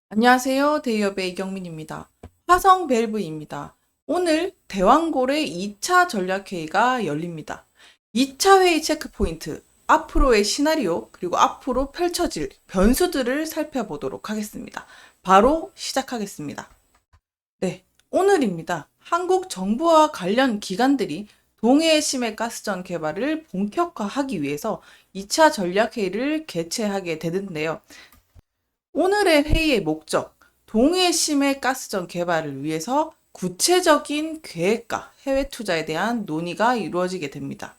안녕하세요. 대기업의 이경민입니다. 화성 밸브입니다. 오늘 대왕고래 2차 전략회의가 열립니다. 2차 회의 체크포인트, 앞으로의 시나리오, 그리고 앞으로 펼쳐질 변수들을 살펴보도록 하겠습니다. 바로 시작하겠습니다. 네, 오늘입니다. 한국 정부와 관련 기관들이 동해 심해 가스전 개발을 본격화하기 위해서 2차 전략회의를 개최하게 되는데요. 오늘의 회의의 목적, 동해 심해 가스전 개발을 위해서 구체적인 계획과 해외 투자에 대한 논의가 이루어지게 됩니다.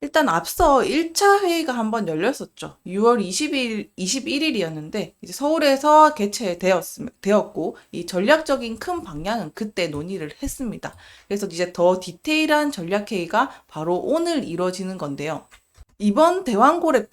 일단 앞서 1차 회의가 한번 열렸었죠. 6월 21일이었는데 이제 서울에서 개최되었고 이 전략적인 큰 방향은 그때 논의를 했습니다. 그래서 이제 더 디테일한 전략 회의가 바로 오늘 이루어지는 건데요. 이번 대왕고래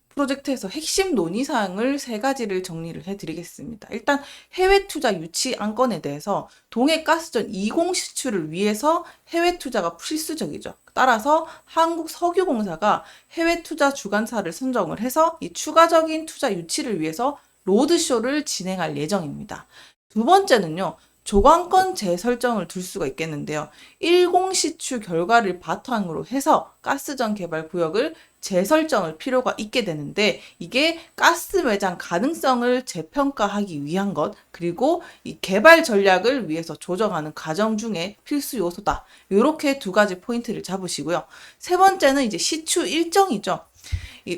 프로젝트에서 핵심 논의사항을 세 가지를 정리를 해드리겠습니다. 일단 해외 투자 유치 안건에 대해서 동해 가스전 20 시추를 위해서 해외 투자가 필수적이죠. 따라서 한국석유공사가 해외 투자 주관사를 선정을 해서 이 추가적인 투자 유치를 위해서 로드쇼를 진행할 예정입니다. 두 번째는요. 조관권 재설정을 둘 수가 있겠는데요. 10 시추 결과를 바탕으로 해서 가스전 개발 구역을 재설정을 필요가 있게 되는데 이게 가스 매장 가능성을 재평가하기 위한 것 그리고 이 개발 전략을 위해서 조정하는 과정 중에 필수 요소다. 이렇게 두 가지 포인트를 잡으시고요. 세 번째는 이제 시추 일정이죠.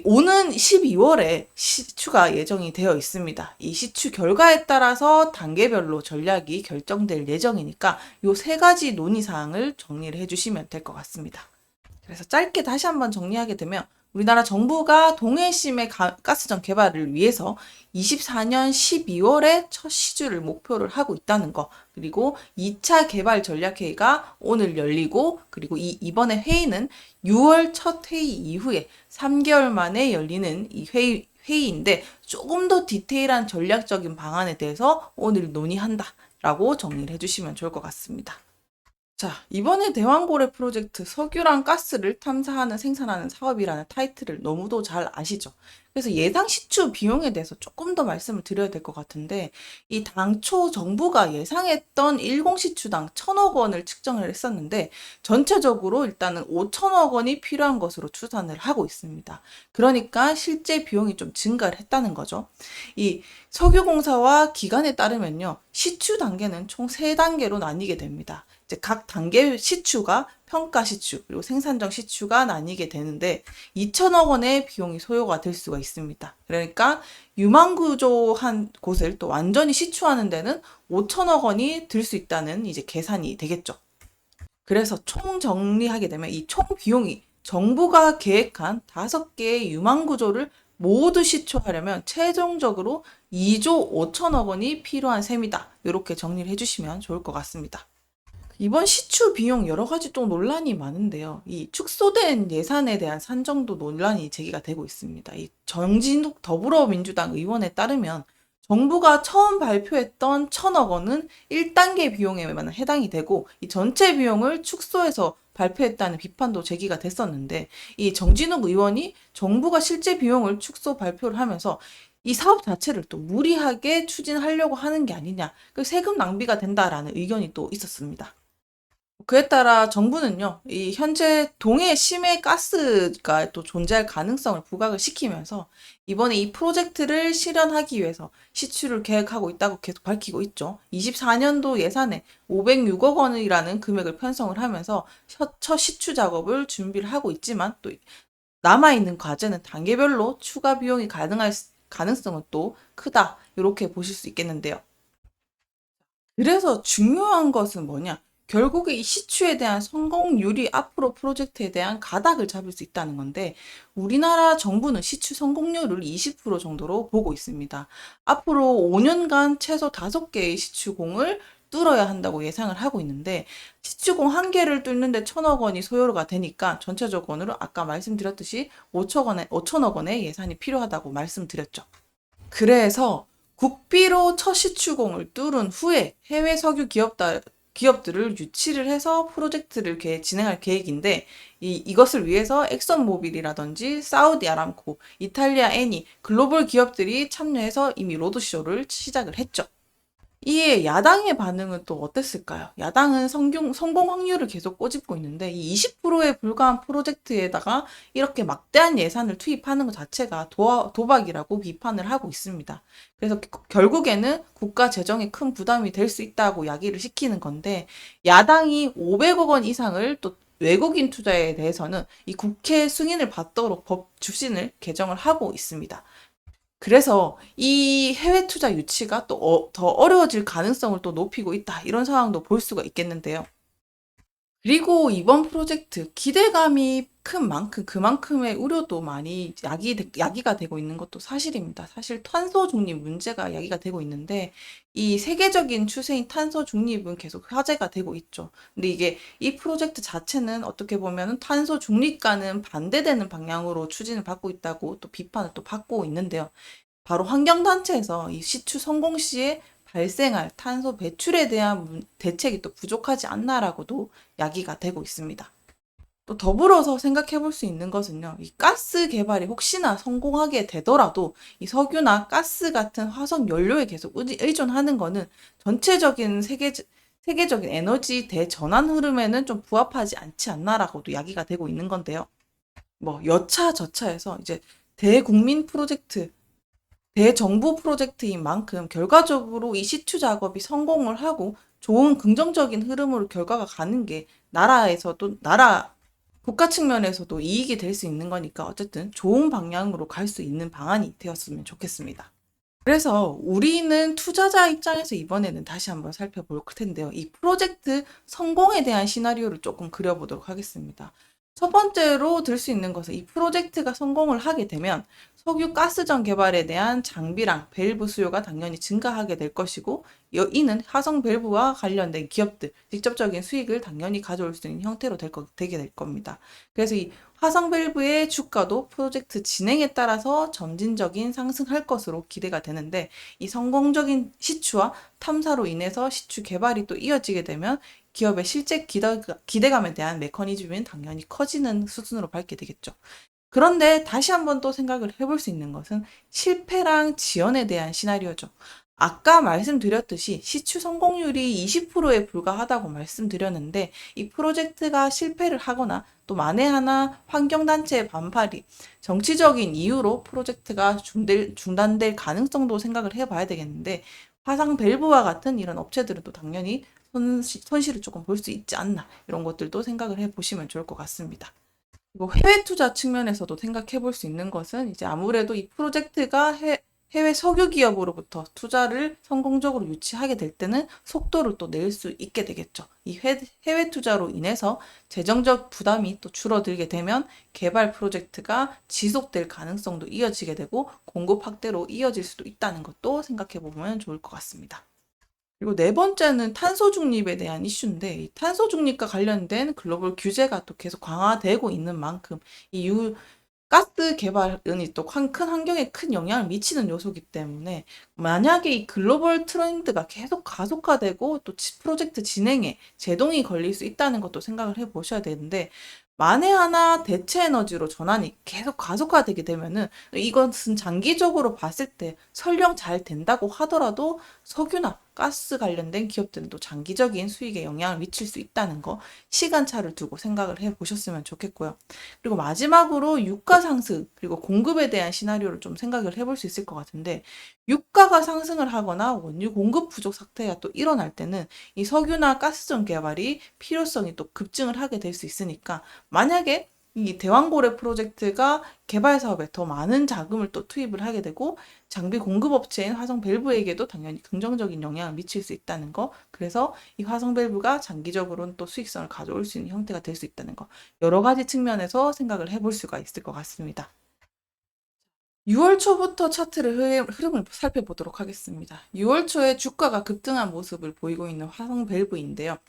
오는 12월에 시추가 예정이 되어 있습니다. 이 시추 결과에 따라서 단계별로 전략이 결정될 예정이니까 이 세 가지 논의사항을 정리를 해주시면 될 것 같습니다. 그래서 짧게 다시 한번 정리하게 되면 우리나라 정부가 동해심의 가스전 개발을 위해서 24년 12월에 첫 시주를 목표를 하고 있다는 거 그리고 2차 개발 전략회의가 오늘 열리고 그리고 이번에 회의는 6월 첫 회의 이후에 3개월 만에 열리는 이 회의인데 조금 더 디테일한 전략적인 방안에 대해서 오늘 논의한다 라고 정리를 해주시면 좋을 것 같습니다. 자, 이번에 대왕고래 프로젝트 석유랑 가스를 탐사하는 생산하는 사업이라는 타이틀을 너무도 잘 아시죠? 그래서 예상 시추 비용에 대해서 조금 더 말씀을 드려야 될 것 같은데 이 당초 정부가 예상했던 10 시추당 1,000억 원을 측정을 했었는데 전체적으로 일단은 5,000억 원이 필요한 것으로 추산을 하고 있습니다. 그러니까 실제 비용이 좀 증가를 했다는 거죠. 이 석유공사와 기관에 따르면요. 시추 단계는 총 3단계로 나뉘게 됩니다. 이제 각 단계 시추가 평가 시추 그리고 생산정 시추가 나뉘게 되는데 2천억 원의 비용이 소요가 될 수가 있습니다. 그러니까 유망구조한 곳을 또 완전히 시추하는 데는 5천억 원이 들 수 있다는 이제 계산이 되겠죠. 그래서 총 정리하게 되면 이 총 비용이 정부가 계획한 5개의 유망구조를 모두 시추하려면 최종적으로 2조 5천억 원이 필요한 셈이다. 이렇게 정리를 해주시면 좋을 것 같습니다. 이번 시추 비용 여러 가지 또 논란이 많은데요. 이 축소된 예산에 대한 산정도 논란이 제기가 되고 있습니다. 이 정진욱 더불어민주당 의원에 따르면 정부가 처음 발표했던 1,000억 원은 1단계 비용에만 해당이 되고 이 전체 비용을 축소해서 발표했다는 비판도 제기가 됐었는데 이 정진욱 의원이 정부가 실제 비용을 축소 발표를 하면서 이 사업 자체를 또 무리하게 추진하려고 하는 게 아니냐, 그 세금 낭비가 된다라는 의견이 또 있었습니다. 그에 따라 정부는요, 이 현재 동해 심해 가스가 또 존재할 가능성을 부각을 시키면서 이번에 이 프로젝트를 실현하기 위해서 시추를 계획하고 있다고 계속 밝히고 있죠. 24년도 예산에 506억 원이라는 금액을 편성을 하면서 첫 시추 작업을 준비를 하고 있지만 또 남아있는 과제는 단계별로 추가 비용이 가능할 가능성은 또 크다. 이렇게 보실 수 있겠는데요. 그래서 중요한 것은 뭐냐? 결국에 이 시추에 대한 성공률이 앞으로 프로젝트에 대한 가닥을 잡을 수 있다는 건데, 우리나라 정부는 시추 성공률을 20% 정도로 보고 있습니다. 앞으로 5년간 최소 5개의 시추공을 뚫어야 한다고 예상을 하고 있는데, 시추공 1개를 뚫는데 1,000억 원이 소요가 되니까 전체적으로 아까 말씀드렸듯이 5천억 원의 예산이 필요하다고 말씀드렸죠. 그래서 국비로 첫 시추공을 뚫은 후에 해외 석유 기업들을 유치를 해서 프로젝트를 진행할 계획인데 이것을 위해서 엑선모빌이라든지 사우디 아람코, 이탈리아 애니, 글로벌 기업들이 참여해서 이미 로드쇼를 시작을 했죠. 이에 야당의 반응은 또 어땠을까요? 야당은 성공 확률을 계속 꼬집고 있는데 이 20%에 불과한 프로젝트에다가 이렇게 막대한 예산을 투입하는 것 자체가 도박이라고 비판을 하고 있습니다. 그래서 결국에는 국가 재정에 큰 부담이 될 수 있다고 야기를 시키는 건데 야당이 500억 원 이상을 또 외국인 투자에 대해서는 이 국회 승인을 받도록 법 주신을 개정을 하고 있습니다. 그래서 이 해외 투자 유치가 또 더 어려워질 가능성을 또 높이고 있다. 이런 상황도 볼 수가 있겠는데요. 그리고 이번 프로젝트 기대감이 큰 만큼 그만큼의 우려도 많이 야기가 되고 있는 것도 사실입니다. 사실 탄소 중립 문제가 야기가 되고 있는데 이 세계적인 추세인 탄소 중립은 계속 화제가 되고 있죠. 근데 이게 이 프로젝트 자체는 어떻게 보면 탄소 중립과는 반대되는 방향으로 추진을 받고 있다고 또 비판을 또 받고 있는데요. 바로 환경단체에서 이 시추 성공 시에 발생할 탄소 배출에 대한 대책이 또 부족하지 않나라고도 야기가 되고 있습니다. 또 더불어서 생각해 볼 수 있는 것은요, 이 가스 개발이 혹시나 성공하게 되더라도 이 석유나 가스 같은 화석 연료에 계속 의존하는 거는 전체적인 세계적인 에너지 대전환 흐름에는 좀 부합하지 않지 않나라고도 야기가 되고 있는 건데요. 뭐 여차저차해서 이제 대국민 프로젝트 대정부 프로젝트인 만큼 결과적으로 이 시추 작업이 성공을 하고 좋은 긍정적인 흐름으로 결과가 가는 게 국가 측면에서도 이익이 될 수 있는 거니까 어쨌든 좋은 방향으로 갈 수 있는 방안이 되었으면 좋겠습니다. 그래서 우리는 투자자 입장에서 이번에는 다시 한번 살펴볼 텐데요. 이 프로젝트 성공에 대한 시나리오를 조금 그려보도록 하겠습니다. 첫 번째로 들 수 있는 것은 이 프로젝트가 성공을 하게 되면 석유 가스전 개발에 대한 장비랑 밸브 수요가 당연히 증가하게 될 것이고 이는 화성 밸브와 관련된 기업들 직접적인 수익을 당연히 가져올 수 있는 형태로 되게 될 겁니다. 그래서 이 화성 밸브의 주가도 프로젝트 진행에 따라서 점진적인 상승할 것으로 기대가 되는데 이 성공적인 시추와 탐사로 인해서 시추 개발이 또 이어지게 되면 기업의 실제 기대감에 대한 메커니즘은 당연히 커지는 수준으로 밟게 되겠죠. 그런데 다시 한번 또 생각을 해볼 수 있는 것은 실패랑 지연에 대한 시나리오죠. 아까 말씀드렸듯이 시추 성공률이 20%에 불과하다고 말씀드렸는데 이 프로젝트가 실패를 하거나 또 만에 하나 환경단체의 반발이 정치적인 이유로 프로젝트가 중단될 가능성도 생각을 해봐야 되겠는데 화상 밸브와 같은 이런 업체들은 또 당연히 손실을 조금 볼 수 있지 않나 이런 것들도 생각을 해보시면 좋을 것 같습니다. 그리고 해외 투자 측면에서도 생각해 볼 수 있는 것은 이제 아무래도 이 프로젝트가 해외 석유 기업으로부터 투자를 성공적으로 유치하게 될 때는 속도를 또 낼 수 있게 되겠죠. 이 해외 투자로 인해서 재정적 부담이 또 줄어들게 되면 개발 프로젝트가 지속될 가능성도 이어지게 되고 공급 확대로 이어질 수도 있다는 것도 생각해 보면 좋을 것 같습니다. 그리고 네 번째는 탄소 중립에 대한 이슈인데 이 탄소 중립과 관련된 글로벌 규제가 또 계속 강화되고 있는 만큼 이 가스 개발은 또 큰 환경에 큰 영향을 미치는 요소이기 때문에 만약에 이 글로벌 트렌드가 계속 가속화되고 또 프로젝트 진행에 제동이 걸릴 수 있다는 것도 생각을 해 보셔야 되는데 만에 하나 대체 에너지로 전환이 계속 가속화되게 되면은 이것은 장기적으로 봤을 때 설령 잘 된다고 하더라도 석유나 가스 관련된 기업들은 또 장기적인 수익에 영향을 미칠 수 있다는 거 시간차를 두고 생각을 해 보셨으면 좋겠고요. 그리고 마지막으로 유가 상승 그리고 공급에 대한 시나리오를 좀 생각을 해볼 수 있을 것 같은데 유가가 상승을 하거나 원유 공급 부족 사태가 또 일어날 때는 이 석유나 가스전 개발이 필요성이 또 급증을 하게 될 수 있으니까 만약에 이 대왕고래 프로젝트가 개발 사업에 더 많은 자금을 또 투입을 하게 되고 장비 공급 업체인 화성 밸브에게도 당연히 긍정적인 영향을 미칠 수 있다는 거. 그래서 이 화성 밸브가 장기적으로는 또 수익성을 가져올 수 있는 형태가 될 수 있다는 거. 여러 가지 측면에서 생각을 해볼 수가 있을 것 같습니다. 6월 초부터 차트를 흐름을 살펴보도록 하겠습니다. 6월 초에 주가가 급등한 모습을 보이고 있는 화성 밸브인데요.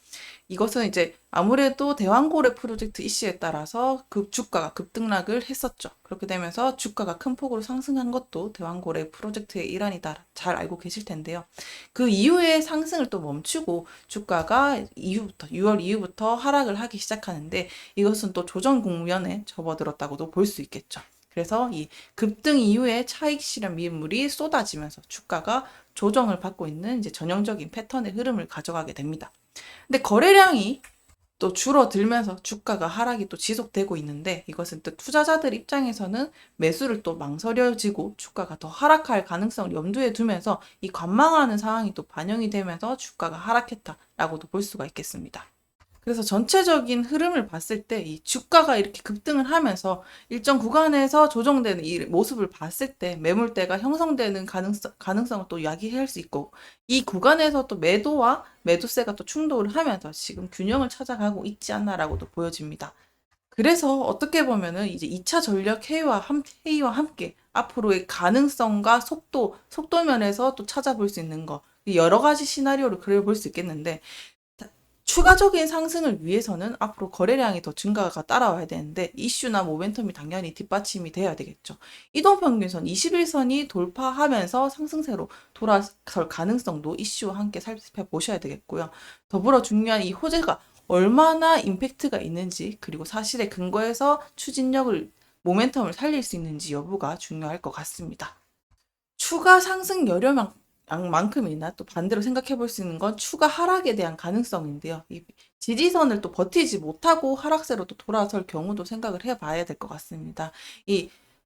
이것은 이제 아무래도 대왕고래 프로젝트 이슈에 따라서 주가가 급등락을 했었죠. 그렇게 되면서 주가가 큰 폭으로 상승한 것도 대왕고래 프로젝트의 일환이다. 잘 알고 계실 텐데요. 그 이후에 상승을 또 멈추고 주가가 6월 이후부터 하락을 하기 시작하는데 이것은 또 조정 국면에 접어들었다고도 볼 수 있겠죠. 그래서 이 급등 이후에 차익 실현 매물이 쏟아지면서 주가가 조정을 받고 있는 이제 전형적인 패턴의 흐름을 가져가게 됩니다. 근데 거래량이 또 줄어들면서 주가가 하락이 또 지속되고 있는데 이것은 또 투자자들 입장에서는 매수를 또 망설여지고 주가가 더 하락할 가능성을 염두에 두면서 이 관망하는 상황이 또 반영이 되면서 주가가 하락했다라고도 볼 수가 있겠습니다. 그래서 전체적인 흐름을 봤을 때 이 주가가 이렇게 급등을 하면서 일정 구간에서 조정되는 이 모습을 봤을 때 매물대가 형성되는 가능성을 또 야기할 수 있고 이 구간에서 또 매도와 매도세가 또 충돌을 하면서 지금 균형을 찾아가고 있지 않나라고도 보여집니다. 그래서 어떻게 보면은 이제 2차 전력 회의와 함께 앞으로의 가능성과 속도면에서 또 찾아볼 수 있는 거 여러 가지 시나리오를 그려볼 수 있겠는데 추가적인 상승을 위해서는 앞으로 거래량이 더 증가가 따라와야 되는데 이슈나 모멘텀이 당연히 뒷받침이 돼야 되겠죠. 이동평균선 21선이 돌파하면서 상승세로 돌아설 가능성도 이슈와 함께 살펴보셔야 되겠고요. 더불어 중요한 이 호재가 얼마나 임팩트가 있는지 그리고 사실에 근거해서 추진력을 모멘텀을 살릴 수 있는지 여부가 중요할 것 같습니다. 추가 상승 여력만큼이나 또 반대로 생각해 볼 수 있는 건 추가 하락에 대한 가능성인데요. 이 지지선을 또 버티지 못하고 하락세로 또 돌아설 경우도 생각을 해 봐야 될 것 같습니다.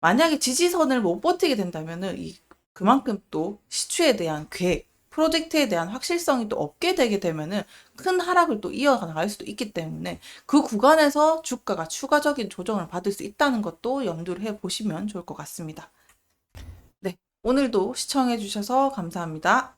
만약에 지지선을 못 버티게 된다면은 그만큼 또 시추에 대한 계획, 프로젝트에 대한 확실성이 또 없게 되게 되면은 큰 하락을 또 이어나갈 수도 있기 때문에 그 구간에서 주가가 추가적인 조정을 받을 수 있다는 것도 염두를 해 보시면 좋을 것 같습니다. 네. 오늘도 시청해 주셔서 감사합니다.